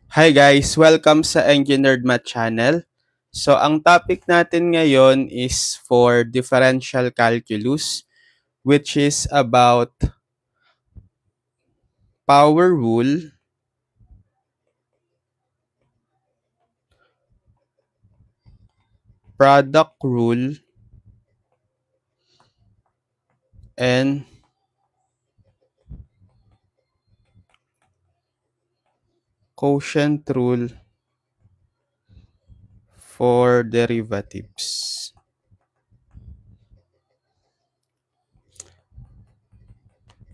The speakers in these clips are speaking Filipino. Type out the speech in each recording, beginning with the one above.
Hi guys! Welcome sa Engineered Math Channel. So, ang topic natin ngayon is for differential calculus, which is about power rule, product rule, and quotient rule for derivatives.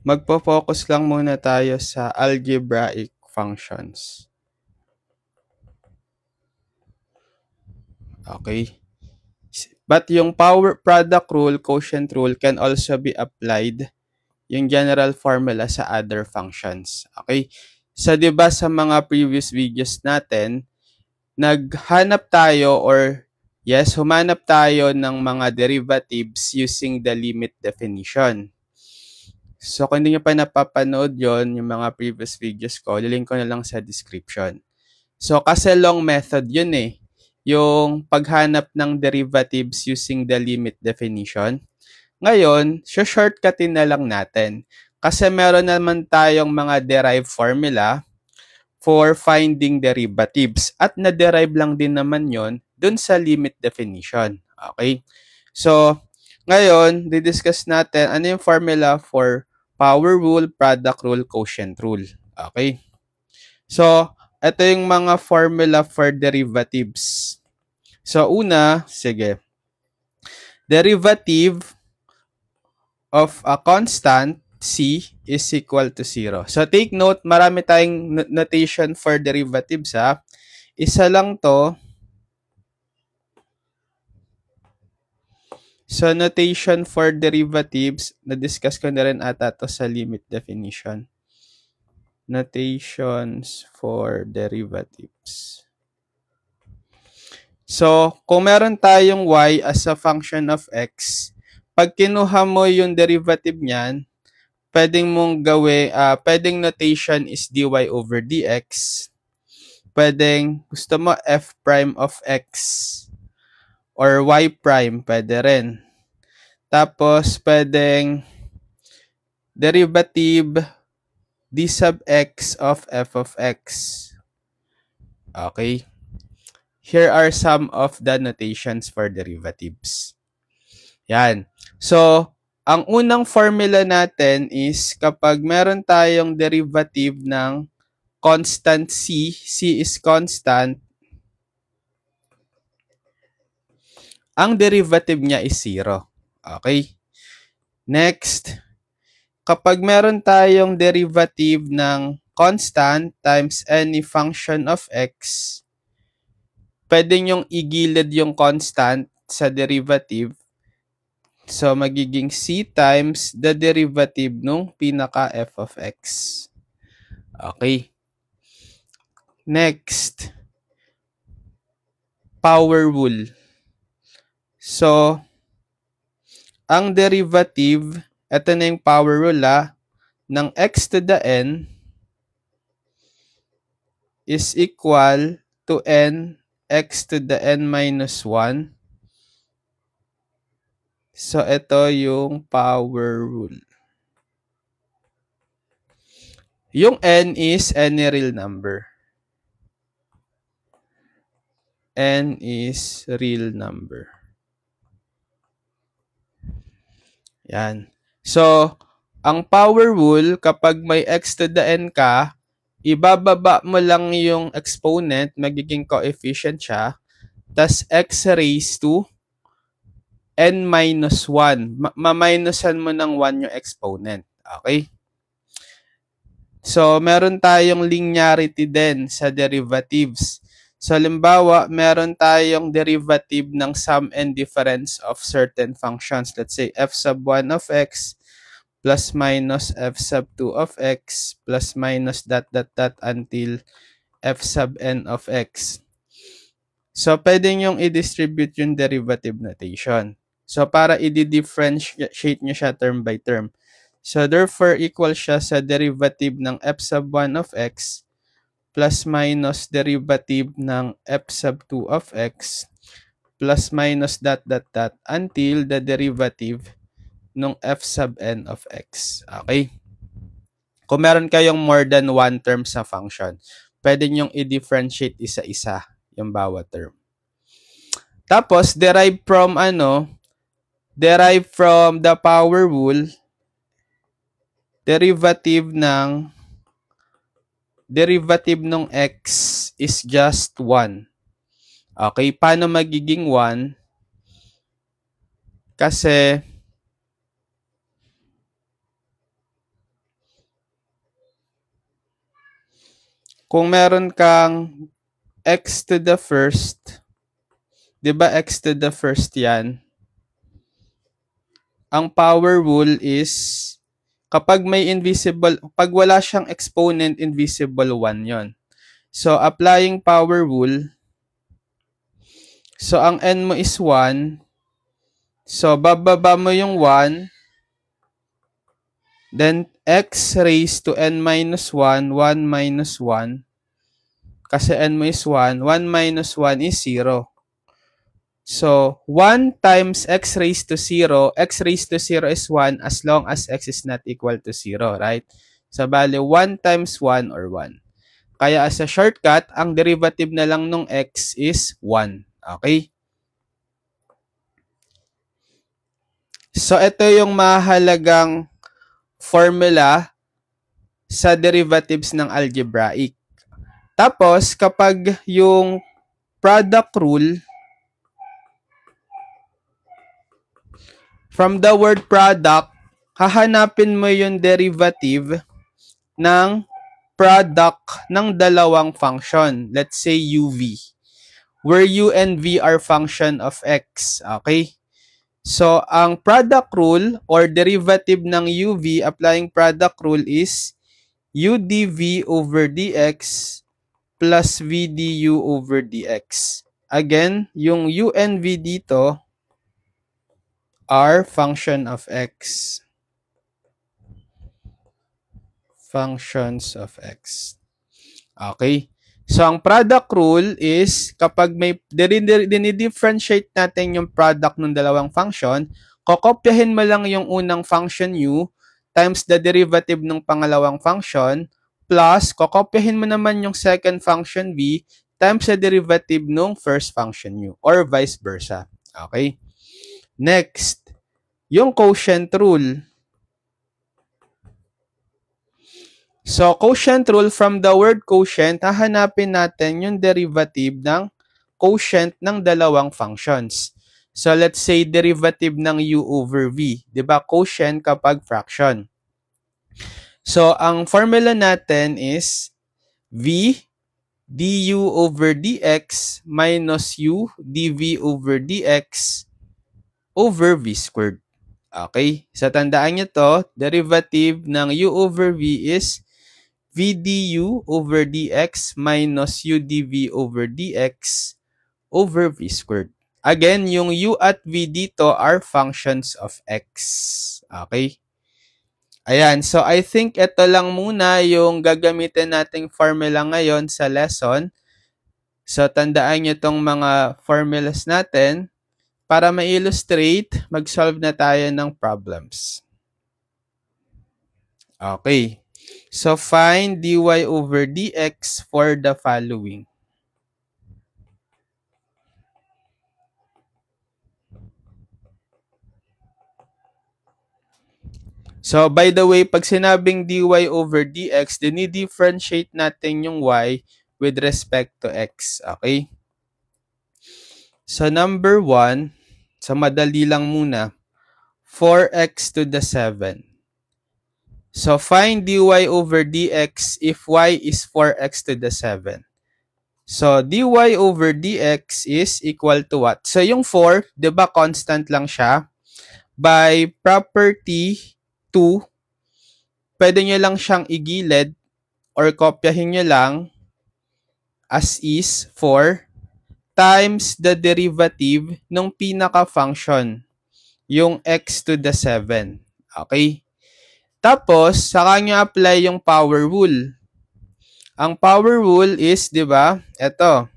Magpo-focus lang muna tayo sa algebraic functions. Okay? But yung power product rule, quotient rule can also be applied yung general formula sa other functions. Okay? So, di ba sa mga previous videos natin, naghanap tayo humanap tayo ng mga derivatives using the limit definition. So, kung hindi nyo pa napapanood yon yung mga previous videos ko, lilink ko na lang sa description. So, kasi long method yun eh. Yung paghanap ng derivatives using the limit definition. Ngayon, shortcutin na lang natin. Kasi meron naman tayong mga derived formula for finding derivatives. At na-derive lang din naman yon dun sa limit definition. Okay? So, ngayon, didiscuss natin ano yung formula for power rule, product rule, quotient rule. Okay? So, ito yung mga formula for derivatives. So, una, sige. Derivative of a constant C is equal to 0. So, take note, marami tayong notation for derivatives, ha. Isa lang to. So, notation for derivatives, na-discuss ko na rin ata to sa limit definition. Notations for derivatives. So, kung meron tayong y as a function of x, pag kinuha mo yung derivative niyan, pwedeng pwedeng notation is dy over dx. Pwedeng gusto mo f prime of x or y prime, pwede rin. Tapos, pwedeng derivative d sub x of f of x. Okay? Here are some of the notations for derivatives. Yan. So, ang unang formula natin is kapag meron tayong derivative ng constant c, c is constant, ang derivative niya is 0. Okay? Next, kapag meron tayong derivative ng constant times any function of x, pwede nyong igilid yung constant sa derivative. So, magiging c times the derivative nung pinaka f of x. Okay. Next, power rule. So, ang derivative, ito na yung power rule ng x to the n is equal to n x to the n minus 1. So, ito yung power rule. Yung n is any real number. N is real number. Yan. So, ang power rule, kapag may x to the n ka, ibababa mo lang yung exponent, magiging coefficient siya, tas x raised to n minus 1. Ma-minusan mo ng 1 yung exponent. Okay? So, meron tayong linearity din sa derivatives. So, halimbawa, meron tayong derivative ng sum and difference of certain functions. Let's say, f sub 1 of x plus minus f sub 2 of x plus minus dot until f sub n of x. So, pwede nyong i-distribute yung derivative notation. So, para i-differentiate nyo siya term by term. So, therefore, equal siya sa derivative ng f sub 1 of x plus minus derivative ng f sub 2 of x plus minus dot until the derivative ng f sub n of x. Okay? Kung meron kayong more than one term sa function, pwede nyong i-differentiate isa-isa yung bawat term. Tapos, derive from the power rule, derivative ng x is just 1. Okay, paano magiging 1? Kasi kung meron kang x to the first, di ba x to the first yan? Ang power rule is kapag may invisible, pag wala siyang exponent, invisible 1 yon. So, applying power rule, so ang n mo is 1, so bababa mo yung 1, then x raised to n minus 1, 1 minus 1, kasi n mo is 1, 1 minus 1 is 0. So, 1 times x raised to 0, x raised to 0 is 1 as long as x is not equal to 0, right? So, bali, 1 times 1 or 1. Kaya as a shortcut, ang derivative na lang nung x is 1. Okay? So, ito yung mahalagang formula sa derivatives ng algebraic. Tapos, kapag yung product rule, from the word product, hahanapin mo yung derivative ng product ng dalawang function. Let's say uv, where u and v are function of x. Okay? So, ang product rule or derivative ng uv, applying product rule is u dv over dx plus v du over dx. Again, yung u and v dito are function of x. Functions of x. Okay? So, ang product rule is kapag may dinidifferentiate natin yung product ng dalawang function, kokopyahin mo lang yung unang function u times the derivative ng pangalawang function plus kokopyahin mo naman yung second function v times the derivative ng first function u or vice versa. Okay? Next, yung quotient rule. So, quotient rule, from the word quotient, hahanapin natin yung derivative ng quotient ng dalawang functions. So, let's say derivative ng u over v. Diba? Quotient kapag fraction. So, ang formula natin is v du over dx minus u dv over dx over v squared. Okay? So, tandaan nyo to, derivative ng u over v is v du over dx minus u dv over dx over v squared. Again, yung u at v dito are functions of x. Okay? Ayan. So, I think ito lang muna yung gagamitin nating formula ngayon sa lesson. So, tandaan nyo itong mga formulas natin. Para ma-illustrate, mag-solve na tayo ng problems. Okay. So, find dy over dx for the following. So, by the way, pag sinabing dy over dx, dinidifferentiate natin yung y with respect to x. Okay? So, number 1, sa madali lang muna, 4x to the 7. So, find dy over dx if y is 4x to the 7. So, dy over dx is equal to what? So, yung 4, di ba constant lang siya? By property 2, pwede nyo lang siyang igilid or kopyahin nyo lang as is 4 times the derivative ng pinaka-function, yung x to the 7. Okay? Tapos, saka nyo apply yung power rule. Ang power rule is, di ba, ito.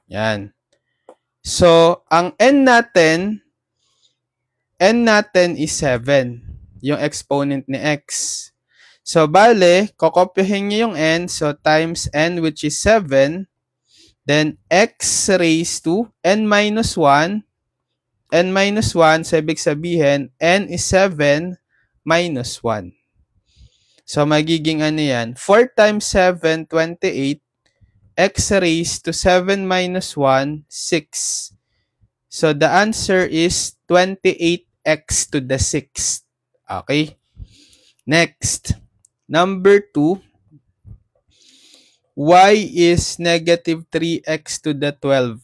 Yan. So, ang n natin is 7. Yung exponent ni x. So, bale, kokopyahin nyo yung n. So, times n which is 7. Then, x raised to n minus 1. N minus 1, so ibig sabihin, n is 7 minus 1. So, magiging ano yan? 4 times 7, 28. X raised to 7 minus 1, 6. So, the answer is 28x to the 6th. Okay? Next. Number 2. Y is negative 3x to the 12.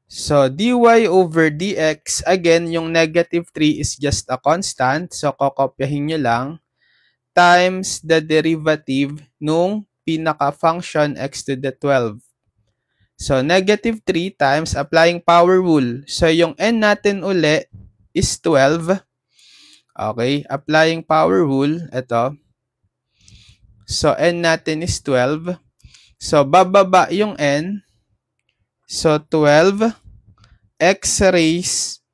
So, dy over dx, again, yung negative 3 is just a constant. So, kokopyahin nyo lang. Times the derivative nung pinaka-function x to the 12. So, negative 3 times applying power rule. So, yung n natin uli is 12. Okay, applying power rule, ito. So, n natin is 12. So, bababa yung n. So, 12 x raised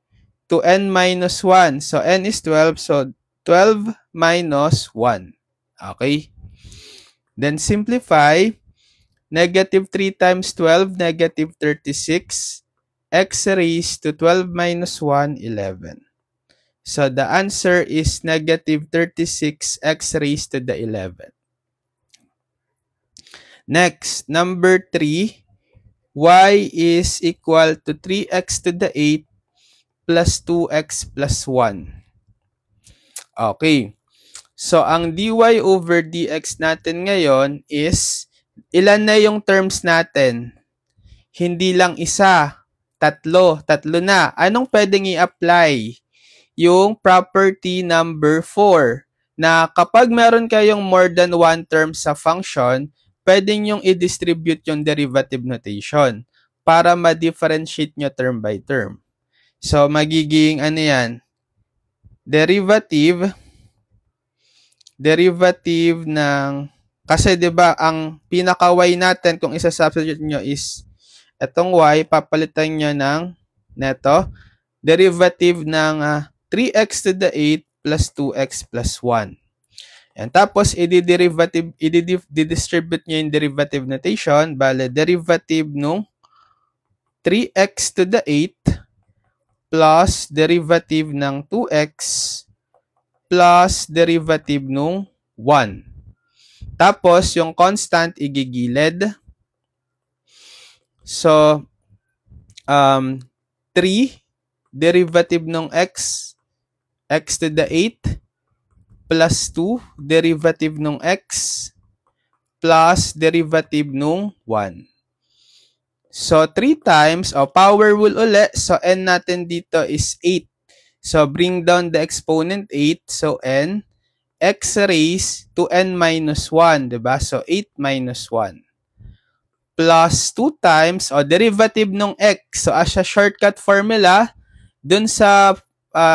to n minus 1. So, n is 12. So, 12 minus 1. Okay? Then, simplify. Negative 3 times 12, negative 36. X raised to 12 minus 1, 11. So, the answer is negative 36 x raised to the 11. Next, number 3. Y is equal to 3x to the 8 plus 2x plus 1. Okay. So, ang dy over dx natin ngayon is, ilan na yung terms natin? Hindi lang isa. Tatlo na. Anong pwedeng i-apply? Yung property number 4, na kapag meron kayong more than one term sa function, pwedeng yung i-distribute yung derivative notation para ma-differentiate nyo term by term. So, magiging ano yan? Derivative ng, kasi 'di ba ang pinaka-y natin kung isa-substitute nyo is etong y, papalitan nyo ng neto, derivative ng 3x to the 8 plus 2x plus 1. And tapos, i-distribute nyo yung derivative notation, bale, derivative nung 3x to the 8 plus derivative ng 2x plus derivative nung 1. Tapos, yung constant, igigilid. So, 3, derivative nung x to the 8, plus 2, derivative nung x, plus derivative nung 1. So, 3 times, power rule uli. So, n natin dito is 8. So, bring down the exponent 8. So, n, x raised to n minus 1, diba? So, 8 minus 1. Plus 2 times, derivative nung x. So, as a shortcut formula, dun sa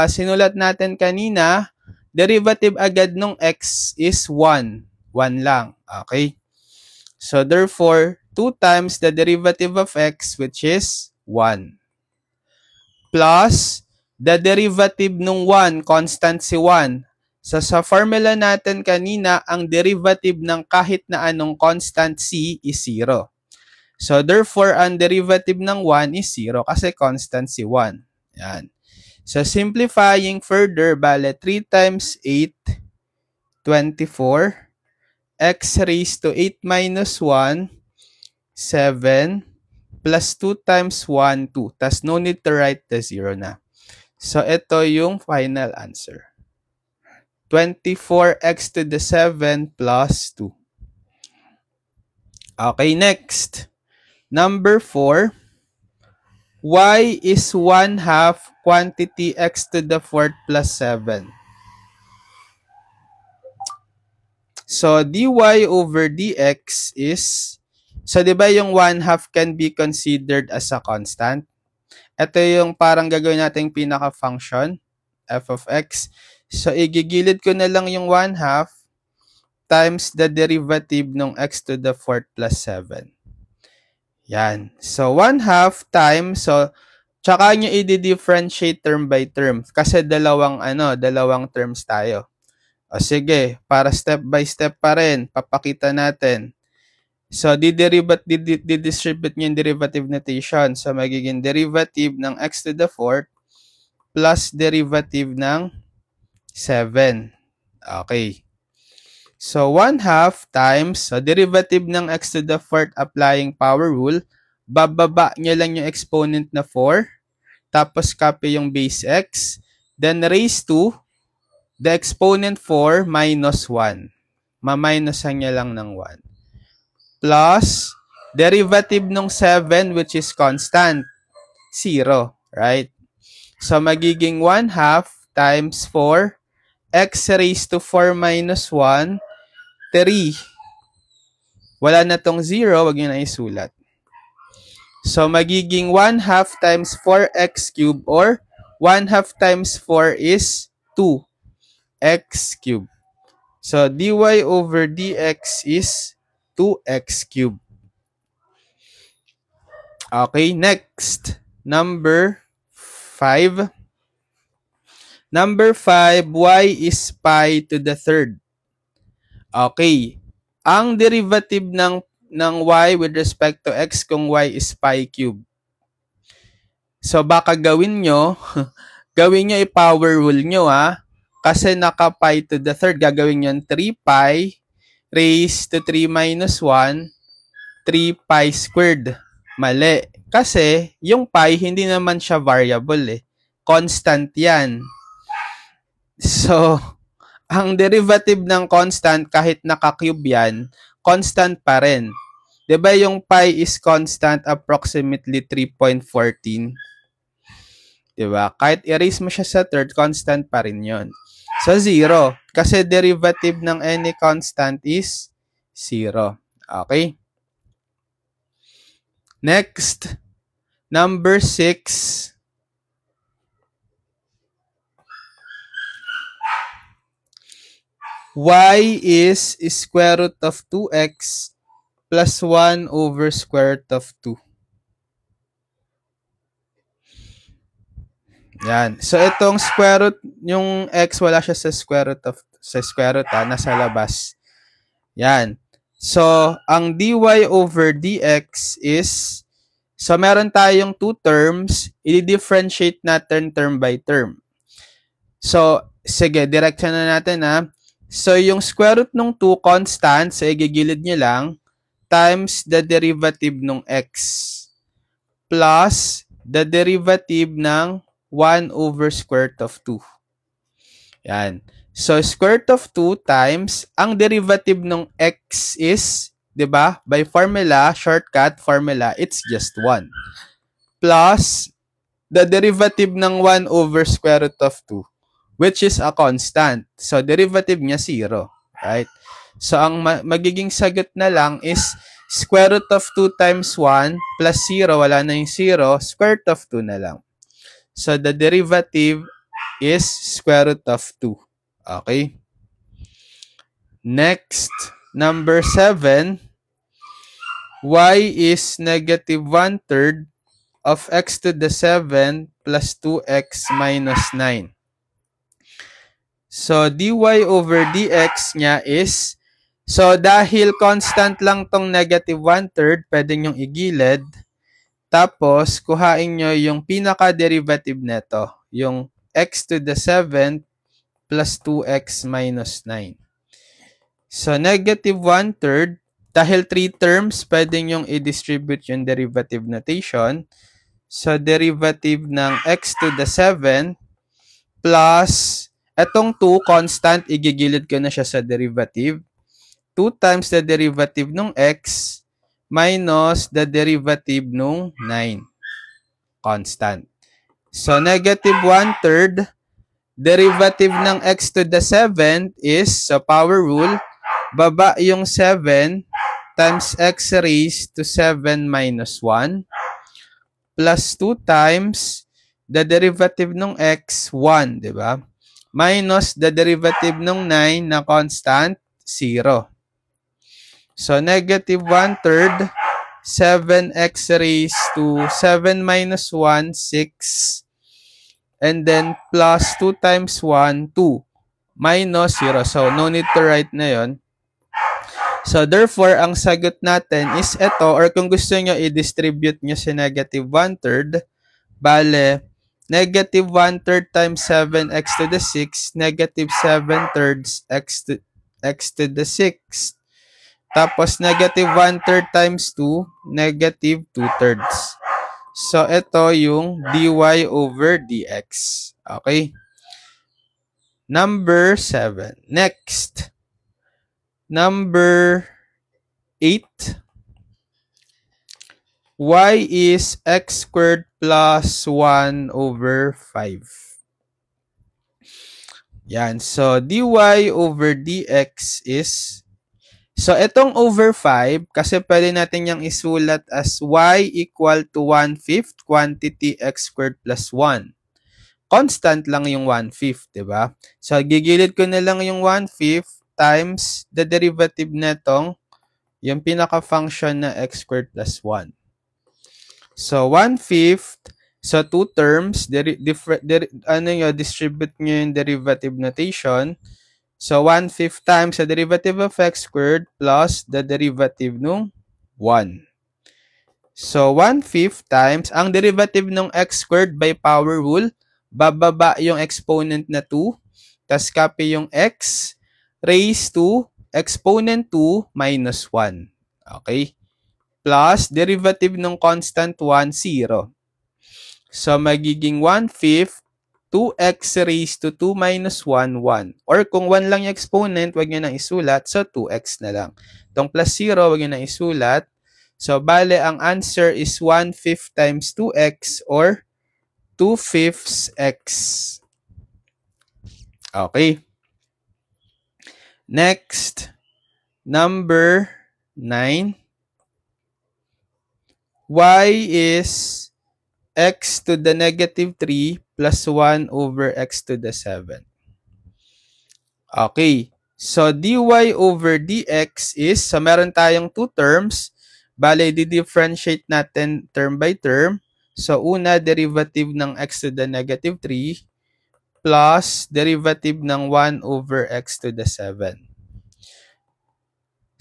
sinulat natin kanina, derivative agad nung x is 1. 1 lang. Okay? So, therefore, 2 times the derivative of x, which is 1. Plus, the derivative nung 1, constant si 1. So, sa formula natin kanina, ang derivative ng kahit na anong constant c is 0. So, therefore, ang derivative ng 1 is 0 kasi constant si 1. Yan. So, simplifying further, bale, 3 times 8, 24. X raised to 8 minus 1, 7. Plus 2 times 1, 2. Tas no need to write the 0 na. So, ito yung final answer. 24x to the 7 plus 2. Okay, next. Number 4. Y is 1/2 quantity x to the 4th plus 7. So, dy over dx is So, di ba yung 1/2 can be considered as a constant? Ito yung parang gagawin nating pinaka-function, f of x. So, igigilid ko na lang yung 1/2 times the derivative ng x to the 4th plus 7. Yan. So, 1/2 times, so, tsaka nyo i-differentiate term by term. Kasi dalawang terms tayo. O sige, para step by step pa rin, papakita natin. So, didistribute nyo yung derivative notation. So, magiging derivative ng x to the 4th plus derivative ng 7. Okay. So, 1/2 times, so derivative ng x to the 4th applying power rule, bababa nyo lang yung exponent na 4, tapos copy yung base x, then raise to the exponent 4 minus 1. Ma-minusan nyo lang ng 1. Plus, derivative ng 7, which is constant, 0, right? So, magiging 1/2 times 4, x raised to 4 minus 1, 3. Wala na tong 0, wag nyo na isulat. So, magiging 1/2 times 4x cubed, or 1/2 times 4 is 2x cubed. So, dy over dx is 2x cubed. Okay, next. Number 5. Number 5, y is pi to the 3rd. Okay. Ang derivative ng y with respect to x kung y is pi cubed. So, baka gawin nyo i-power rule nyo kasi naka pi to the 3rd. Gagawin nyo 3 pi raised to 3 minus 1, 3 pi squared. Mali. Kasi, yung pi, hindi naman siya variable Constant yan. So, ang derivative ng constant, kahit naka-cube yan, constant pa rin. Diba yung pi is constant approximately 3.14? Diba? Kahit erase mo siya sa third, constant pa rin yun. So, 0. Kasi derivative ng any constant is 0. Okay? Next, number 6. Y is square root of 2x plus 1 over square root of 2. Yan. So, itong square root, yung x, wala siya sa square root, nasa labas. Yan. So, ang dy over dx is, so meron tayong 2 terms, i-differentiate natin term by term. So, sige, direksyon na natin So, yung square root ng 2 constant, so igigilid nyo lang, times the derivative ng x plus the derivative ng 1 over square root of 2. Yan. So, square root of 2 times, ang derivative ng x is, di ba, by formula, shortcut formula, it's just 1. Plus, the derivative ng 1 over square root of 2. Which is a constant. So, derivative niya 0. Right? So, ang magiging sagot na lang is square root of 2 times 1 plus 0. Wala na yung 0. Square root of 2 na lang. So, the derivative is square root of 2. Okay? Next, number 7. Y is negative 1/3 of x to the 7 plus 2x minus 9. So, dy over dx niya is, so dahil constant lang tong negative 1/3, pwede nyong igilid. Tapos, kuhain nyo yung pinaka-derivative neto, yung x to the 7 plus 2x minus 9. So, negative 1/3, dahil 3 terms, pwede nyong i-distribute yung derivative notation. So, derivative ng x to the 7 plus, etong 2 constant, igigilid ko na siya sa derivative. 2 times the derivative ng x minus the derivative ng 9. Constant. So, negative 1/3, derivative ng x to the 7 is, sa power rule, baba yung 7, times x raised to 7 minus 1 plus 2 times the derivative ng x, 1, di ba? Minus the derivative ng 9 na constant, 0. So, negative 1/3, 7x raised to 7 minus 1, 6. And then, plus 2 times 1, 2. Minus 0. So, no need to write na yon. So, therefore, ang sagot natin is ito, or kung gusto nyo, i-distribute nyo si negative 1/3, bale, negative 1/3 times 7x to the 6, negative 7/3 x to the 6. Tapos, negative 1/3 times 2, negative 2/3. So, ito yung dy over dx. Okay? Number 7. Next. Number 8. Y is x squared plus 1 over 5. Yan. So, dy over dx is, so itong over 5, kasi pwede natin yung isulat as y equal to 1/5 quantity x squared plus 1. Constant lang yung 1/5, diba? So, gigilid ko na lang yung 1/5 times the derivative netong yung pinaka-function na x squared plus 1. So, 1/5. So, 2 terms. Distribute nyo yung derivative notation. So, 1/5 times the derivative of x squared plus the derivative nung 1. So, 1/5 times, ang derivative ng x squared by power rule, bababa yung exponent na 2, tas copy yung x raised to exponent 2 minus 1. Okay? Plus, derivative ng constant 1, 0. So, magiging 1/5, 2x raised to 2 minus 1, 1. Or kung 1 lang yung exponent, wag nyo nang isulat. So, 2x na lang. Itong plus 0, wag nyo nang isulat. So, bale, ang answer is 1/5 times 2x or 2/5 x. Okay. Next, number 9. Y is x to the negative 3 plus 1 over x to the 7. Okay. So, dy over dx is, so meron tayong 2 terms. Bale, di-differentiate natin term by term. So, una, derivative ng x to the negative 3 plus derivative ng 1 over x to the 7.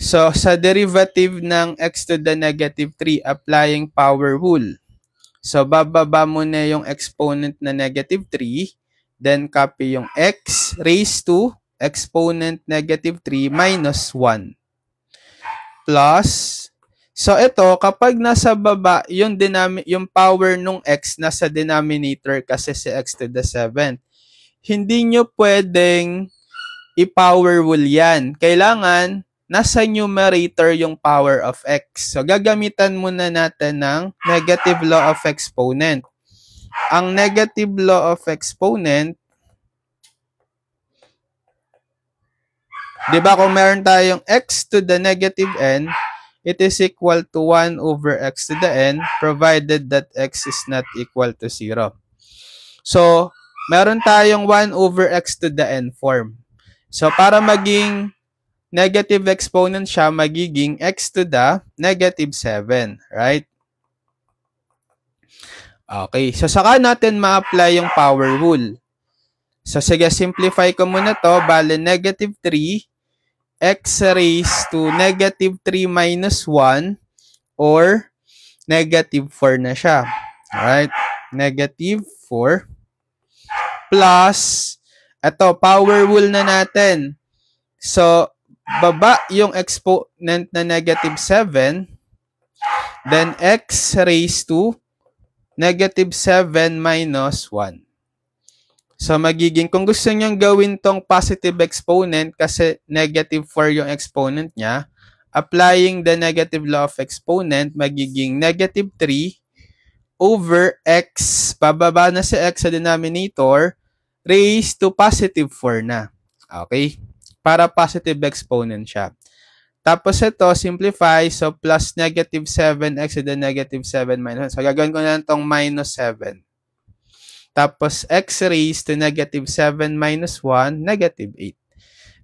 So, sa derivative ng x to the negative 3, applying power rule. So, bababa mo na yung exponent na negative 3, then copy yung x raised to exponent negative 3 minus 1. Plus, so ito, kapag nasa baba, yung power nung x nasa denominator kasi si x to the 7, hindi nyo pwedeng i-power rule yan. Kailangan, nasa numerator yung power of x. So, gagamitan muna natin ng negative law of exponent. Ang negative law of exponent, di ba kung meron tayong x to the negative n, it is equal to 1 over x to the n, provided that x is not equal to 0. So, meron tayong 1 over x to the n form. So, para maging negative exponent siya, magiging x to the negative 7, right? Okay, so saka natin ma-apply yung power rule. So sige, simplify ko muna to. Bale, negative 3, x raised to negative 3 minus 1, or negative 4 na siya. Alright, negative 4, plus, ito, power rule na natin. So, baba yung exponent na negative 7, then x raised to negative 7 minus 1. So, magiging, kung gusto nyong gawin tong positive exponent kasi negative 4 yung exponent niya, applying the negative law of exponent, magiging negative 3 over x, pababa na si x sa denominator, raised to positive 4 na. Okay? Para positive exponent siya. Tapos ito, simplify. So, plus negative 7x to the negative 7 minus 1. So, gagawin ko na lang itong minus 7. Tapos, x raised to negative 7 minus 1, negative 8.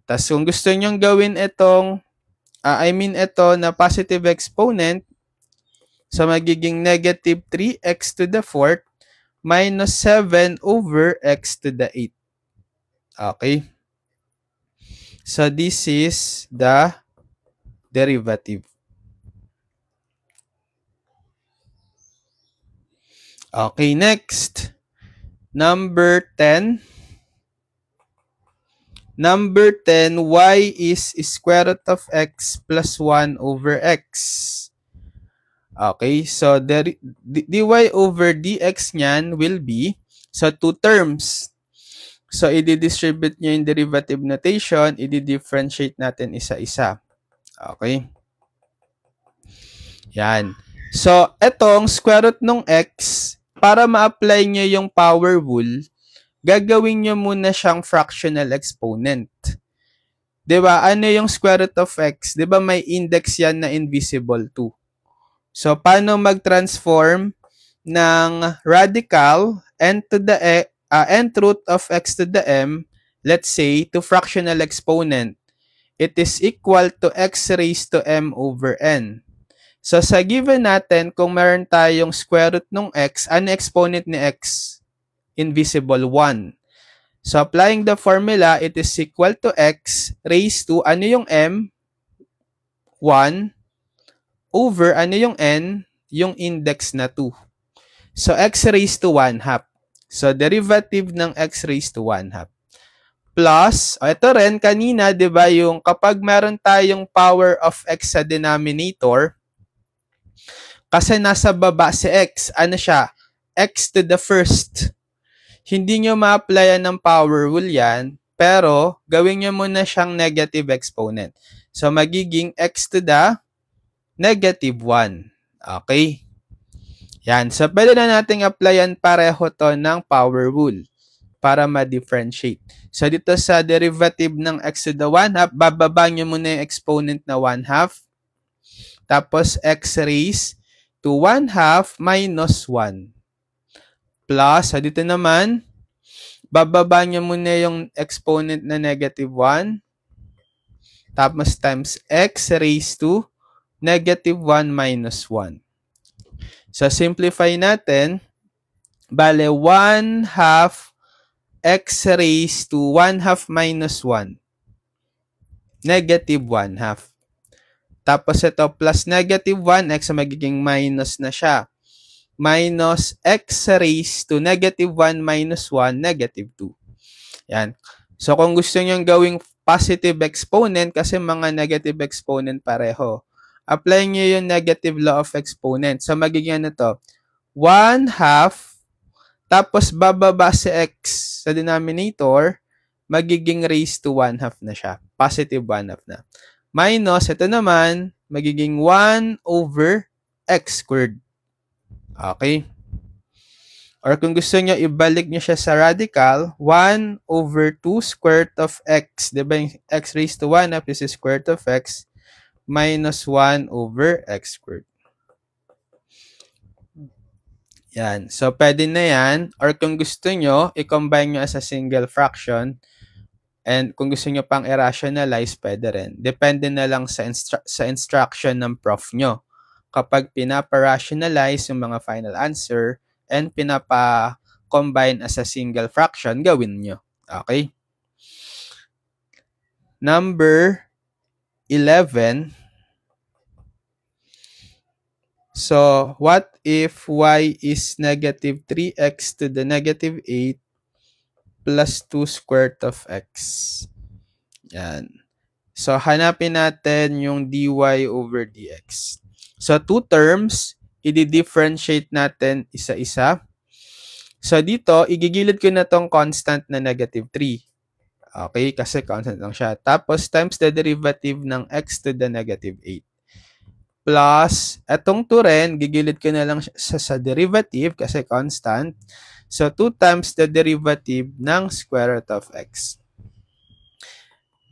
Tapos, kung gusto nyong gawin itong, ito na positive exponent, so magiging negative 3x to the 4th minus 7 over x to the 8. Okay? So, this is the derivative. Okay, next. Number 10. Number 10, y is square root of x plus 1 over x. Okay, so dy over dx niyan will be, so two terms. So, i-distribute nyo yung derivative notation, i-differentiate natin isa-isa. Okay? Yan. So, etong square root ng x, para ma-apply nyo yung power rule, gagawin nyo muna siyang fractional exponent. Diba? Ano yung square root of x? Diba may index yan na invisible to? So, paano mag-transform ng radical nth root of x to the m, let's say, to fractional exponent? It is equal to x raised to m over n. So, sa given natin, kung meron tayong square root ng x, ano exponent ni x? Invisible 1. So, applying the formula, it is equal to x raised to, ano yung m? 1 over, ano yung n? Yung index na 2. So, x raised to 1 half. So, derivative ng x raised to 1 half. Plus, ito rin, kanina, di ba, yung kapag meron tayong power of x sa denominator, kasi nasa baba si x, ano siya? X to the first. Hindi nyo ma-applyan ng power rule yan, pero gawin nyo muna siyang negative exponent. So, magiging x to the negative 1. Okay? Yan. So, pwede na nating applyan pareho to ng power rule para ma-differentiate. So, dito sa derivative ng x to the 1 half, bababa nyo muna yung exponent na 1 half. Tapos, x raised to 1 half minus 1. Plus, dito naman, bababa nyo muna yung exponent na negative 1. Tapos, times x raised to negative 1 minus 1. So, simplify natin. Bale, 1 half x raised to 1 half minus 1. Negative 1 half. Tapos, ito plus negative 1, x magiging minus na siya. Minus x raised to negative 1 minus 1, negative 2. Yan. So, kung gusto nyo gawing positive exponent, kasi mga negative exponent pareho, apply nyo yung negative law of exponent. So, magiging ano to? 1 half, tapos bababa si x sa denominator, magiging raised to 1 half na siya. Positive 1 half na. Minus, ito naman, magiging 1 over x squared. Okay? Or kung gusto nyo, ibalik nyo siya sa radical, 1 over 2 square root of x. Diba yung x raised to 1 half, this is square root of x, minus 1 over x squared. Yan. So, pwede na yan. Or kung gusto nyo, i-combine nyo as a single fraction. And kung gusto nyo pang i-rationalize, pwede rin. Depende na lang sa instruction ng prof nyo. Kapag pinapa-rationalize yung mga final answer and pinapa-combine as a single fraction, gawin nyo. Okay? Number 11. So, what if y is negative 3x to the negative 8 plus 2 square root of x? Yan. So, hanapin natin yung dy over dx. So, two terms, i-differentiate natin isa-isa. So, dito, igigilid ko na tong constant na negative 3. Okay, kasi constant lang siya. Tapos, times the derivative ng x to the negative 8. Plus, etong 2 rin, gigilid ko na lang sa derivative kasi constant. So, 2 times the derivative ng square root of x.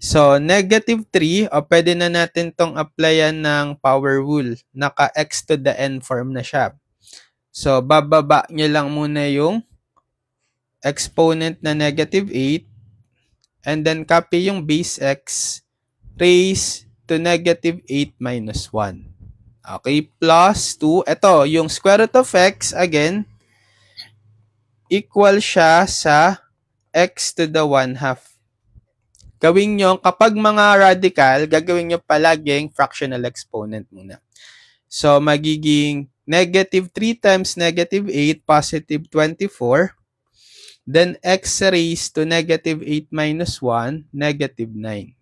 So, negative 3, o pwede na natin tong applyan ng power rule. Naka-x to the n form na siya. So, bababa nyo lang muna yung exponent na negative 8, and then copy yung base x raised to negative 8 minus 1. Okay, plus 2. Ito, yung square root of x, again, equal siya sa x to the 1/2. Gawin nyo, kapag mga radical, gagawin nyo palaging fractional exponent muna. So, magiging negative 3 times negative 8, positive 24. Then, x raised to negative 8 minus 1, negative 9.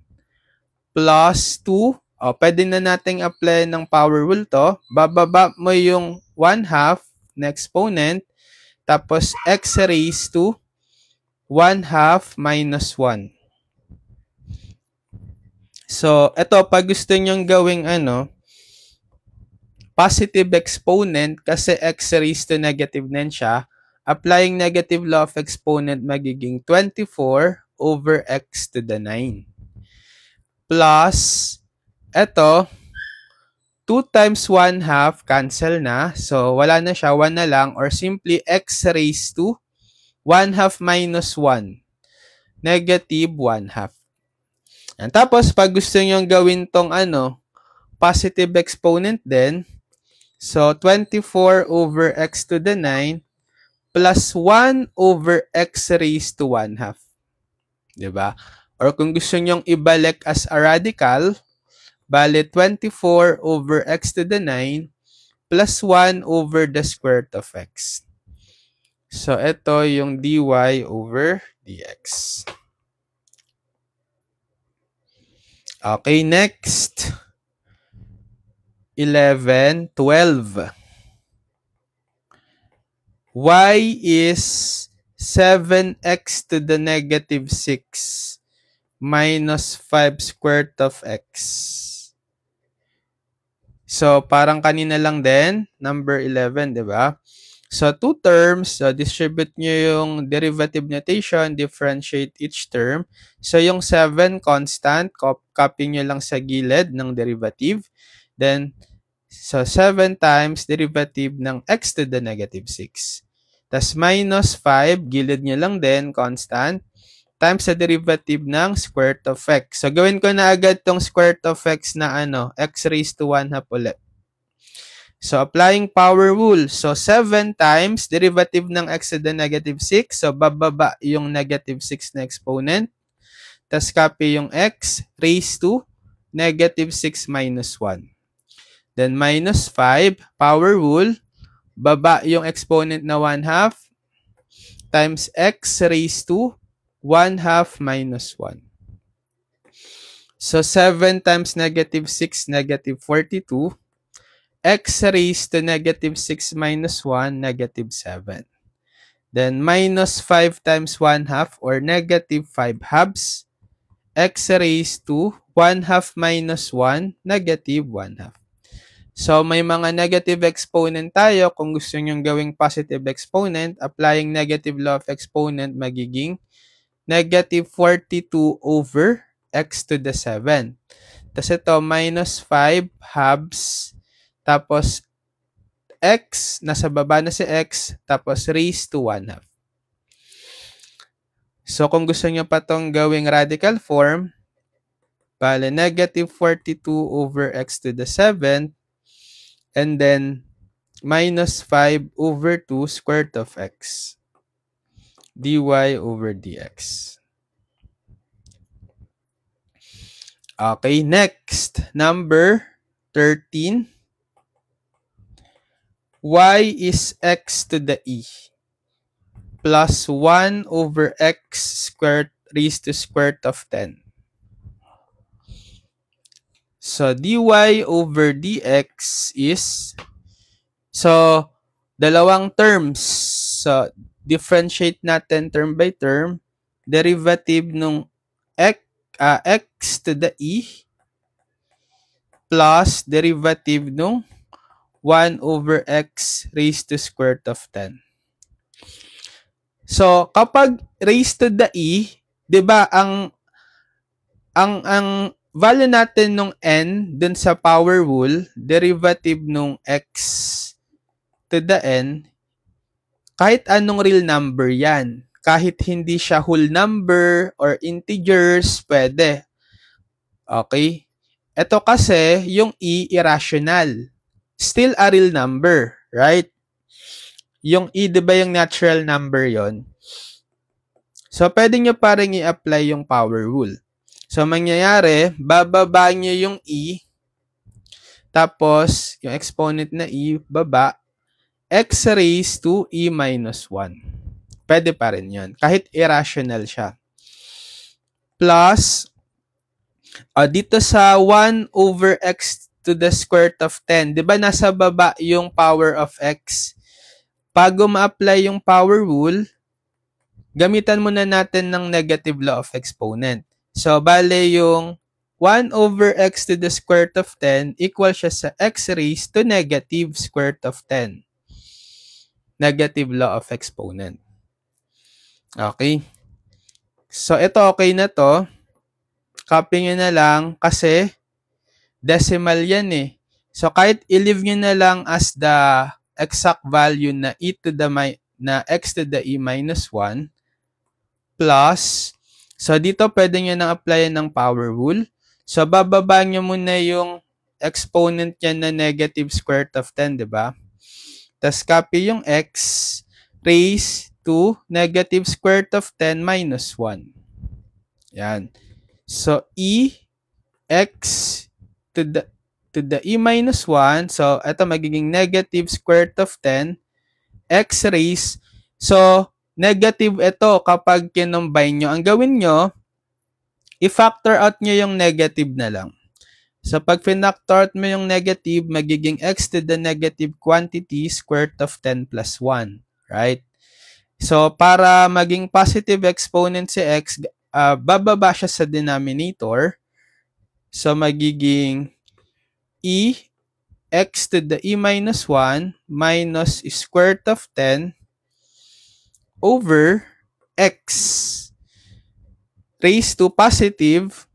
Plus 2. O, pwede na nating apply ng power rule to. Bababa mo yung 1/2 na exponent. Tapos, x raised to 1/2 minus 1. So, ito, pag gusto nyong gawing positive exponent, kasi x raised to negative 9 siya, applying negative law of exponent, magiging 24 over x to the 9. Plus, ito, 2 times 1/2, cancel na. So, wala na siya, 1 na lang, or simply x raised to 1/2 minus 1, negative 1/2. And tapos, pag gusto nyo gawin tong positive exponent din, so 24 over x to the 9 plus 1 over x raised to 1/2. Diba? Or kung gusto nyo ibalik as a radical, bale 24 over x to the 9 plus 1 over the square root of x. So, ito yung dy over dx. Okay, next. 11, 12. Y is 7x to the negative 6 minus 5 square root of x. So, parang kanina lang din, number 11, di ba? So, two terms, so distribute nyo yung derivative notation, differentiate each term. So, yung 7 constant, copy nyo lang sa gilid ng derivative. Then, so 7 times derivative ng x to the negative 6. Tas minus 5, gilid nyo lang din, constant, times sa derivative ng square root of x. So, gawin ko na agad tong square root of x na x raised to 1/2 ulit. So, applying power rule. So, 7 times derivative ng x to the negative 6. So, bababa yung negative 6 na exponent. Tapos, copy yung x raised to negative 6 minus 1. Then, minus 5, power rule. Baba yung exponent na 1/2 times x raised to 1/2 minus 1. So, 7 times negative 6, negative 42. X raised to negative 6 minus 1, negative 7. Then, minus 5 times 1/2 or negative 5 halves. X raised to 1/2 minus 1, negative 1/2. So, may mga negative exponent tayo. Kung gusto nyo gawing positive exponent, applying negative law of exponent, magiging negative 42 over x to the 7. Tapos ito, minus 5 halves. Tapos, x, nasa baba na si x, tapos raised to 1/2. So, kung gusto nyo pa itong gawing radical form, bale, negative 42 over x to the 7, and then, minus 5 over 2 square root of x, dy over dx. Okay, next, number 13. Y is x to the e plus 1 over x squared raised to square root of 10. So, dy over dx is, so, dalawang terms. So, differentiate natin term by term. Derivative nung x to the e plus derivative nung 1 over x raised to square root of 10. So, kapag raised to the e, 'di ba, ang ang value natin nung n dun sa power rule, derivative nung x to the n, kahit anong real number yan. Kahit hindi siya whole number or integers, pwede. Okay? Ito kasi, yung e, irrational. Still a real number, right? Yung e, di ba yung natural number yon? So, pwede nyo parang i-apply yung power rule. So, mangyayari, bababa nyo yung e, tapos, yung exponent na e, baba, x raised to e minus 1. Pwede pa rin yun. Kahit irrational siya. Plus, dito sa 1 over x to the square root of 10, di ba nasa baba yung power of x? Bago ma-apply yung power rule, gamitan muna natin ng negative law of exponent. So, bale yung 1 over x to the square root of 10 equal siya sa x raised to negative square root of 10. Negative law of exponent. Okay. So, ito okay na to. Copy nyo na lang kasi decimal yan eh. So, kahit i-leave nyo na lang as the exact value na e to the na x to the e minus 1 plus, so dito pwede nyo nang applyan ng power rule. So, bababa nyo muna yung exponent yan na negative square root of 10, di ba? Tapos, copy yung x raised to negative square root of 10 minus 1. Yan. So, e x to the e minus 1. So, ito magiging negative square root of 10 x raised. So, negative ito kapag kinumbine nyo. Ang gawin nyo, i-factor out nyo yung negative na lang. So, pag pinactor out mo yung negative, magiging x to the negative quantity square root of 10 plus 1. Right? So, para maging positive exponent si x, bababa siya sa denominator. So, magiging e x to the e minus 1 minus square root of 10 over x raised to positive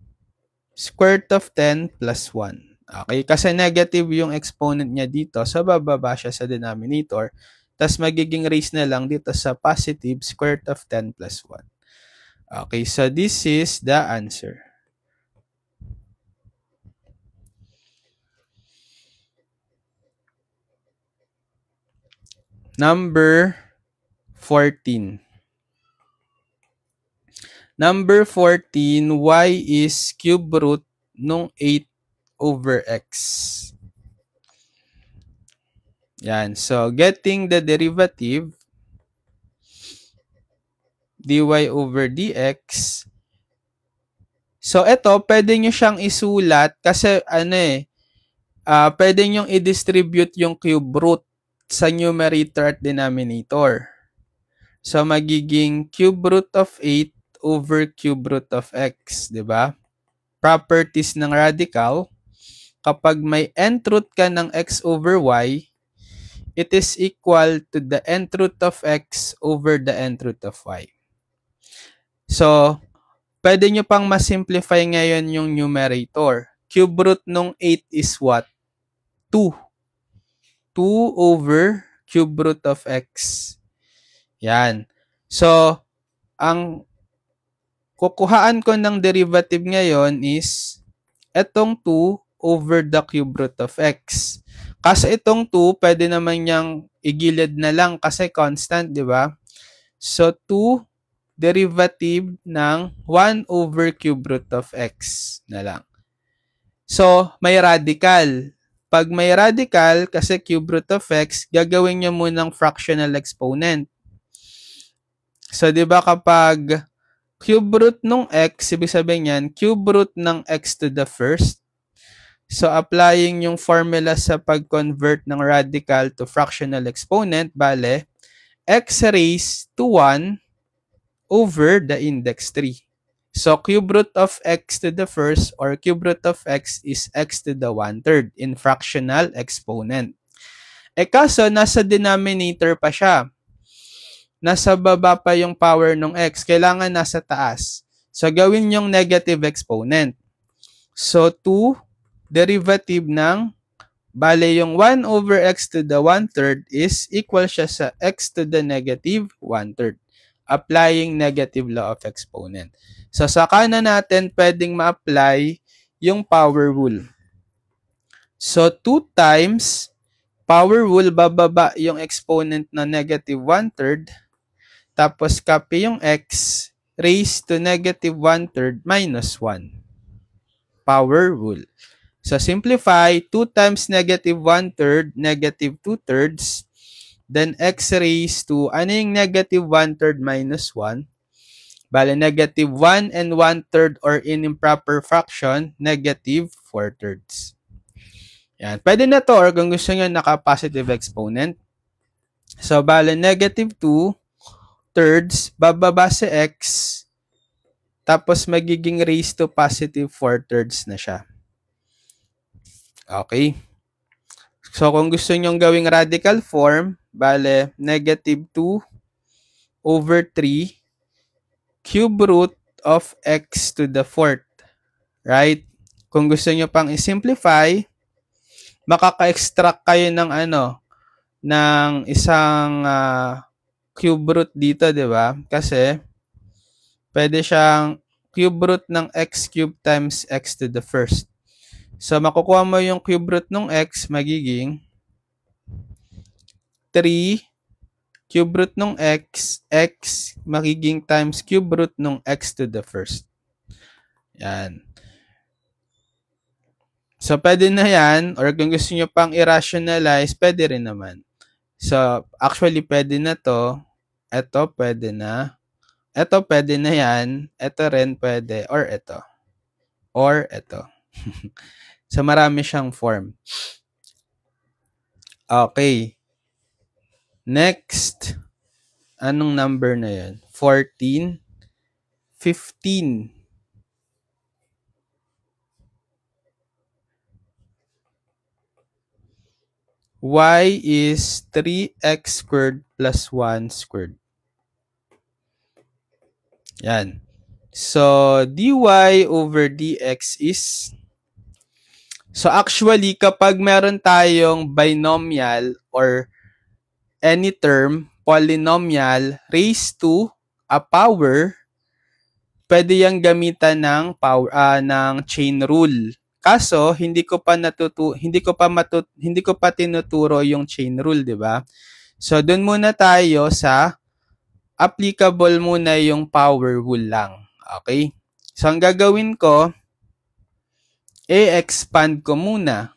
square root of 10 plus 1. Okay? Kasi negative yung exponent niya dito. So, bababa siya sa denominator. Tapos, magiging raised na lang dito sa positive square root of 10 plus 1. Okay? So, this is the answer. Number 14. Number 14, y is cube root nung 8 over x. Yan. So, getting the derivative, dy over dx. So, ito, pwede nyo siyang isulat kasi, pwede nyo i-distribute yung cube root sa numerator at denominator. So, magiging cube root of 8 over cube root of x, di ba? Properties ng radical, kapag may nth root ka ng x over y, it is equal to the nth root of x over the nth root of y. So, pwede nyo pang masimplify ngayon yung numerator. Cube root nung 8 is what? 2. 2 over cube root of x. Yan. So, ang kukuhaan ko ng derivative ngayon is etong 2 over the cube root of x. Kasi itong 2, pwede naman niyang igilid na lang kasi constant, di ba? So, 2 derivative ng 1 over cube root of x na lang. So, may radical. Pag may radical, kasi cube root of x, gagawin niyo munang fractional exponent. So, di ba kapag cube root nung x, ibig sabihin yan, cube root ng x to the first. So, applying yung formula sa pag-convert ng radical to fractional exponent, bale, x raised to 1 over the index 3. So, cube root of x to the first or cube root of x is x to the 1/3 in fractional exponent. Kaso, nasa denominator pa siya. Nasa baba pa yung power ng x. Kailangan nasa taas. So, gawin yung negative exponent. So, 2 derivative ng, bale yung 1 over x to the 1/3 is equal siya sa x to the negative 1/3. Applying negative law of exponent. So, sa kanan natin, pwedeng ma-apply yung power rule. So, 2 times power rule, bababa yung exponent na negative 1/3. Tapos, copy yung x raised to negative 1/3 minus 1. Power rule. So, simplify, 2 times negative 1/3, negative 2/3. Then, x raised to, ano yung negative 1/3 minus 1? Bale, negative 1 and 1/3 or in improper fraction, negative 4/3. Yan. Pwede na to or kung gusto nyo naka-positive exponent. So, bale, negative 2/3, bababa si x, tapos magiging raised to positive 4/3 na siya. Okay. So, kung gusto nyong gawing radical form, bale, negative 2 over 3 cube root of x to the 4th. Right? Kung gusto nyo pang i-simplify, makaka-extract kayo ng ng isang cube root dito, di ba? Kasi, pwede siyang cube root ng x cube times x to the 1st. So, makukuha mo yung cube root ng x, magiging 3 cube root ng x, magiging times cube root ng x to the 1st. Yan. So, pwede na yan, or kung gusto nyo pang i-rationalize, pwede rin naman. So, actually, pwede na to. Ito, pwede na. Ito, pwede na yan. Ito rin pwede. Or ito. Or ito. So, marami siyang form. Okay. Next. Anong number na yan? 14. 15. Y is 3x squared plus 1 squared. Yan. So, dy over dx is, so actually, kapag meron tayong binomial or any term, polynomial, raised to a power, pwede yang gamitan ng power ng chain rule. Kaso hindi ko pa tinuturo yung chain rule, 'di ba? So doon muna tayo sa applicable muna yung power rule lang. Okay? So ang gagawin ko, i-expand ko muna.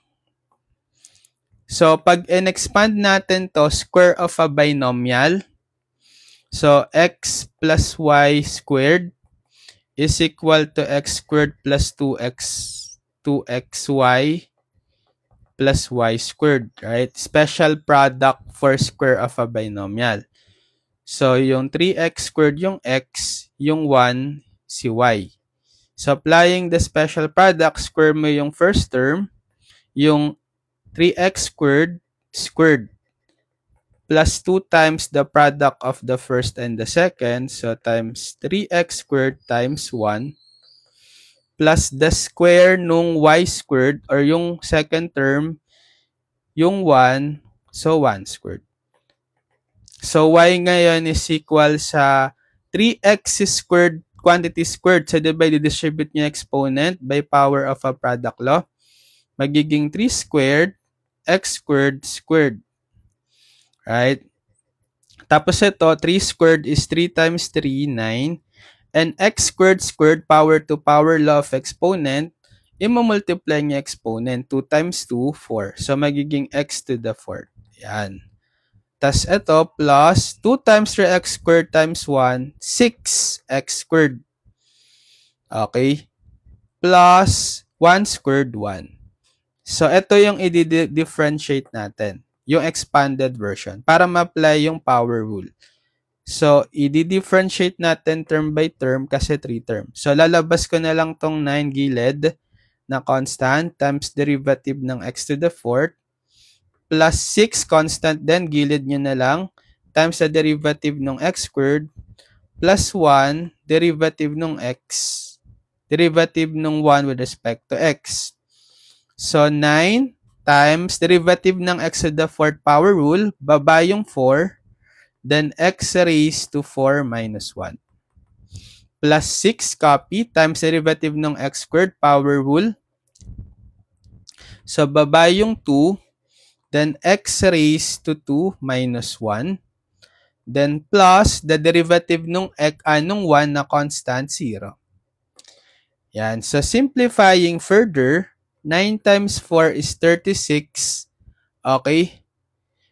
So pag in-expand natin to, square of a binomial. So x plus y squared is equal to x squared plus 2xy plus y squared, right? Special product for square of a binomial. So, yung 3x squared yung x, yung 1 si y. So, applying the special product, square mo yung first term, yung 3x squared plus 2 times the product of the first and the second. So, times 3x squared times 1 plus the square nung y squared or yung second term, yung 1, so 1 squared. So, y ngayon is equal sa 3x squared quantity squared. So, diba, i-distribute niya exponent by power of a product law. Magiging 3 squared, x squared squared. Right? Tapos ito, 3 squared is 3 times 3, 9. And x squared power to power law of exponent, i-multiply niya exponent. 2 times 2, 4. So, magiging x to the 4th. Yan. Tas ito, plus 2 times 3x squared times 1, 6x squared. Okay? Plus 1 squared, 1. So, ito yung i-differentiate natin. Yung expanded version. Para ma-apply yung power rule. So, i-differentiate natin term by term kasi 3 terms. So, lalabas ko na lang tong 9 gilid na constant times derivative ng x to the 4th plus 6 constant din, gilid nyo na lang times the derivative ng x squared plus 1 derivative ng x. Derivative ng 1 with respect to x. So, 9 times derivative ng x to the 4th power rule, baba yung 4, then x raised to 4 minus 1. Plus 6 copy times derivative ng x squared power rule. So, baba yung 2, then x raised to 2 minus 1. Then, plus the derivative ng 1 na constant, 0. Yan. So, simplifying further, 9 times 4 is 36. Okay?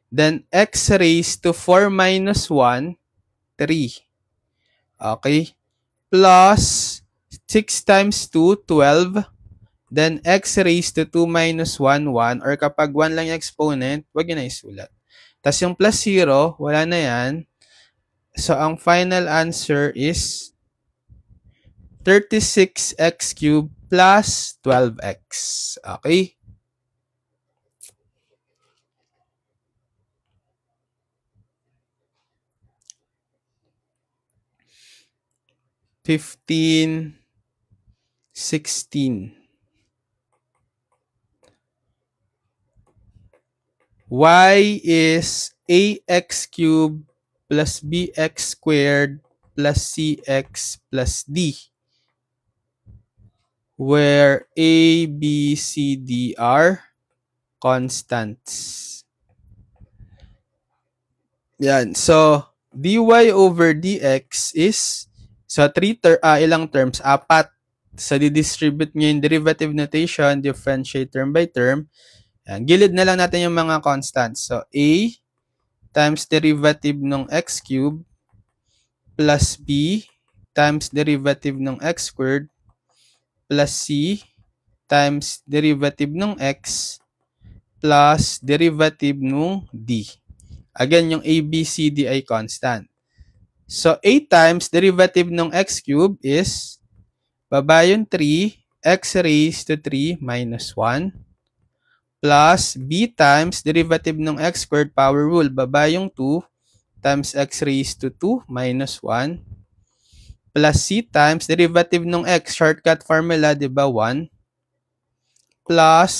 Then, x raised to 4 minus 1, 3. Okay? Plus 6 times 2, 12. Then, x raised to 2 minus 1, 1. Or kapag 1 lang yung exponent, wag yun na isulat. Tapos yung plus 0, wala na yan. So, ang final answer is 36x cubed plus 12x. Okay? (15, 16) y is ax cubed plus bx squared plus cx plus d, where a, b, c, d are constants. Yan. So, dy over dx is, so ilang terms? 4. So, didistribute nyo yung derivative notation, differentiate term by term. Yan. Gilid na lang natin yung mga constants. So, a times derivative ng x cubed plus b times derivative ng x squared plus c times derivative ng x plus derivative ng d. Again, yung a, b, c, d ay constant. So, a times derivative ng x cubed is, baba yung 3, x raised to 3 minus 1, plus b times derivative ng x squared power rule, baba yung 2, times x raised to 2 minus 1, plus c times derivative ng x, shortcut formula, di ba, 1, plus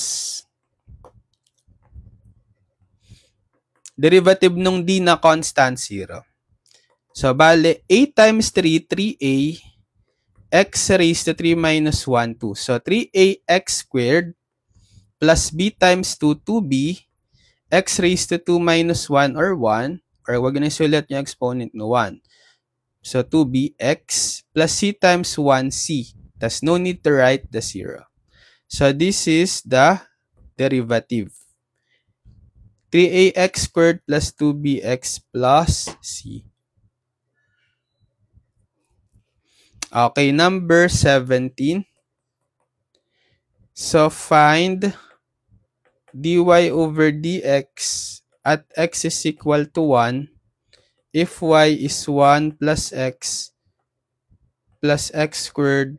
derivative ng d na constant, 0. So, bale, a times 3, 3a, x raised to 3 minus 1, 2. So, 3ax squared plus b times 2, 2b, x raised to 2 minus 1 or 1, or wag na isulat yung exponent no 1. So, 2bx plus c times 1c. Thus, no need to write the 0. So, this is the derivative. 3ax squared plus 2bx plus c. Okay, number 17. So, find dy over dx at x is equal to 1 if y is 1 plus x squared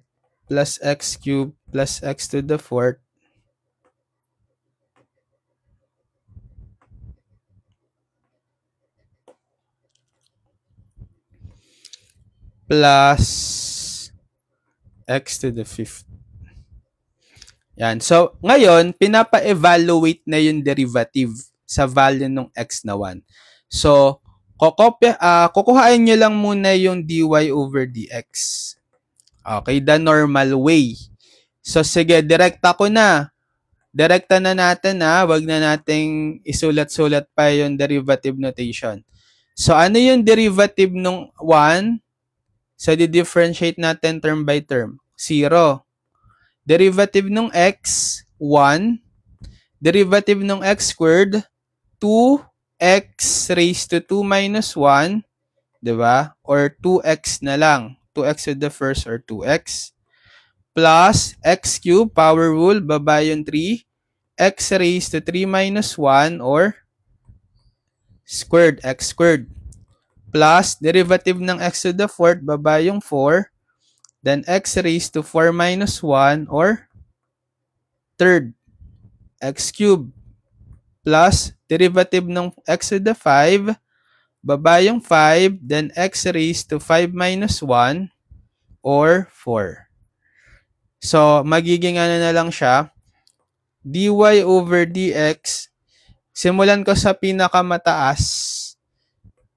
plus x cubed plus x to the 4th plus x to the 5th. Yan. So, ngayon, pinapa-evaluate na yung derivative sa value ng x na 1. So, kukuhain nyo lang muna yung dy over dx. Okay, the normal way. So, sige, direkta ko na. Direkta na natin ha. Wag na nating isulat-sulat pa yung derivative notation. So, ano yung derivative ng 1? So, di-differentiate natin term by term. 0. Derivative ng x, 1. Derivative ng x squared, 2x raised to 2 minus 1. Diba? Or 2x na lang. 2x to the first or 2x. Plus x cubed, power rule, baba yung 3. X raised to 3 minus 1 or squared, x squared. Plus derivative ng x to the 4th, baba yung 4. Then, x raised to 4 minus 1 or 3rd, x cubed. Plus, derivative ng x to the 5, baba yung 5, then x raised to 5 minus 1 or 4. So, magiging ano na lang siya, dy over dx, simulan ko sa pinakamataas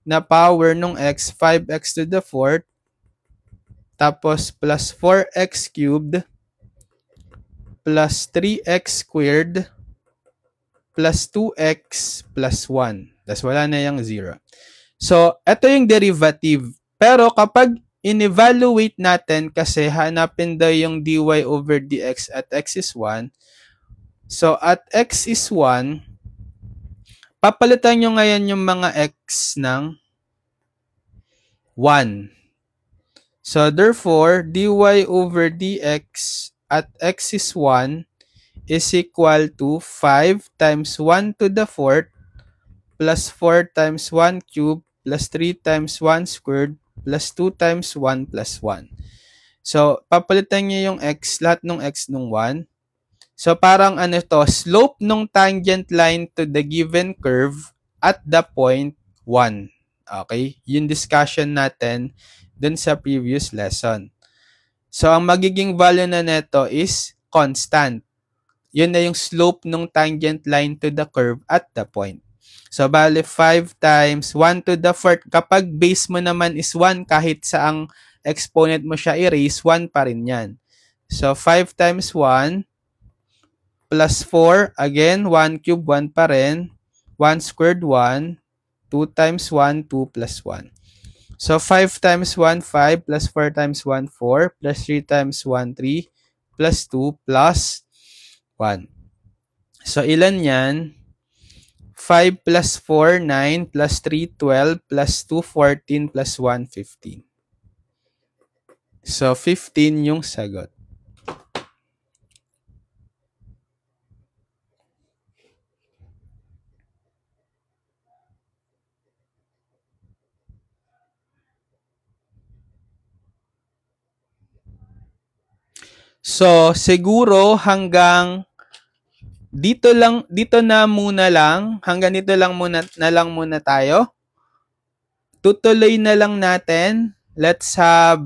na power nung x, 5x to the 4th, tapos plus 4x cubed, plus 3x squared, plus 2x plus 1. Tapos wala na yung 0. So, ito yung derivative. Pero kapag in-evaluate natin, kasi hanapin daw yung dy over dx at x is 1. So, at x is 1, papalitan nyo ngayon yung mga x ng 1. So, therefore, dy over dx at x is 1 is equal to 5 times 1 to the 4th plus 4 times 1 cubed plus 3 times 1 squared plus 2 times 1 plus 1. So, papalitan nyo yung x, lahat ng x nung 1. So, parang ano to, slope nung tangent line to the given curve at the point 1. Okay? Yung discussion natin dun sa previous lesson. So, ang magiging value na neto is constant. Yun na yung slope nung tangent line to the curve at the point. So, bale 5 times 1 to the 4th. Kapag base mo naman is 1, kahit saang exponent mo siya i-raise, 1 pa rin yan. So, 5 times 1 plus 4. Again, 1 cube, 1 pa rin. 1 squared, 1. 2 times 1, 2 plus 1. So, 5 times 1, 5. Plus 4 times 1, 4. Plus 3 times 1, 3. Plus 2 plus 1. So, ilan yan? 5 plus 4, 9. Plus 3, 12. Plus 2, 14. Plus 1, 15. So, 15 yung sagot. So, siguro hanggang dito na muna lang, hanggang dito lang muna tayo. Tutuloy na lang natin. Let's have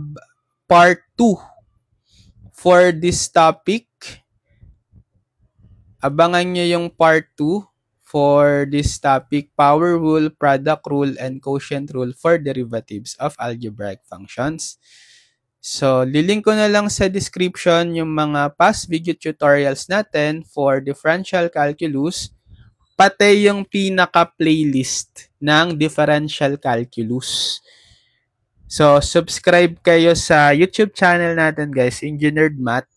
part 2 for this topic. Abangan nyo yung part 2 for this topic, power rule, product rule, and quotient rule for derivatives of algebraic functions. So, lilink ko na lang sa description yung mga past video tutorials natin for differential calculus, pati yung pinaka-playlist ng differential calculus. So, subscribe kayo sa YouTube channel natin, guys, Engineered Math.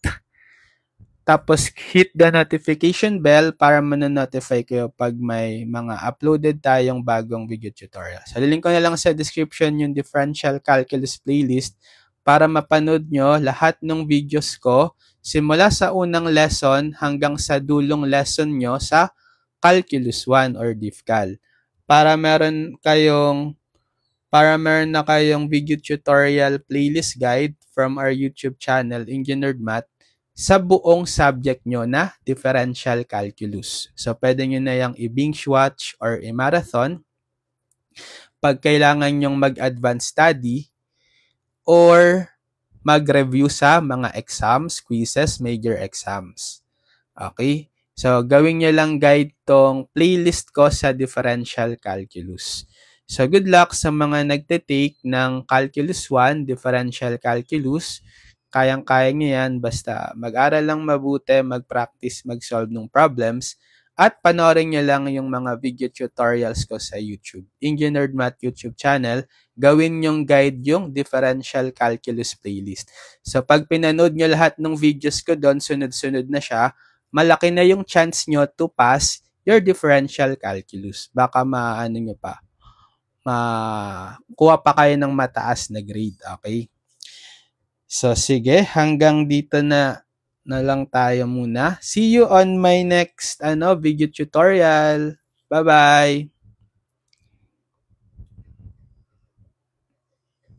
Tapos, hit the notification bell para manonotify kayo pag may mga uploaded tayong bagong video tutorial. So, lilink ko na lang sa description yung differential calculus playlist para mapanood nyo lahat ng videos ko simula sa unang lesson hanggang sa dulong lesson nyo sa Calculus 1 or DiffCal. Para meron na kayong video tutorial playlist guide from our YouTube channel, Engineered Math, sa buong subject nyo na differential calculus. So, pwede nyo na yung i-binge watch or i-marathon pag kailangan nyong mag-advance study or mag-review sa mga exams, quizzes, major exams. Okay? So, gawin nyo lang guide tong playlist ko sa differential calculus. So, good luck sa mga nagte-take ng Calculus 1, differential calculus. Kayang-kaya nyo yan, basta mag-aral lang mabuti, mag-practice, mag-solve ng problems, at panoorin nyo lang yung mga video tutorials ko sa YouTube. Engineered Math YouTube channel, gawin yung guide yung differential calculus playlist. So, pag pinanood nyo lahat ng videos ko doon, sunod-sunod na siya, malaki na yung chance nyo to pass your differential calculus. Baka kuha pa kayo ng mataas na grade, okay? So, sige, hanggang dito na lang tayo muna. See you on my next video tutorial. Bye-bye!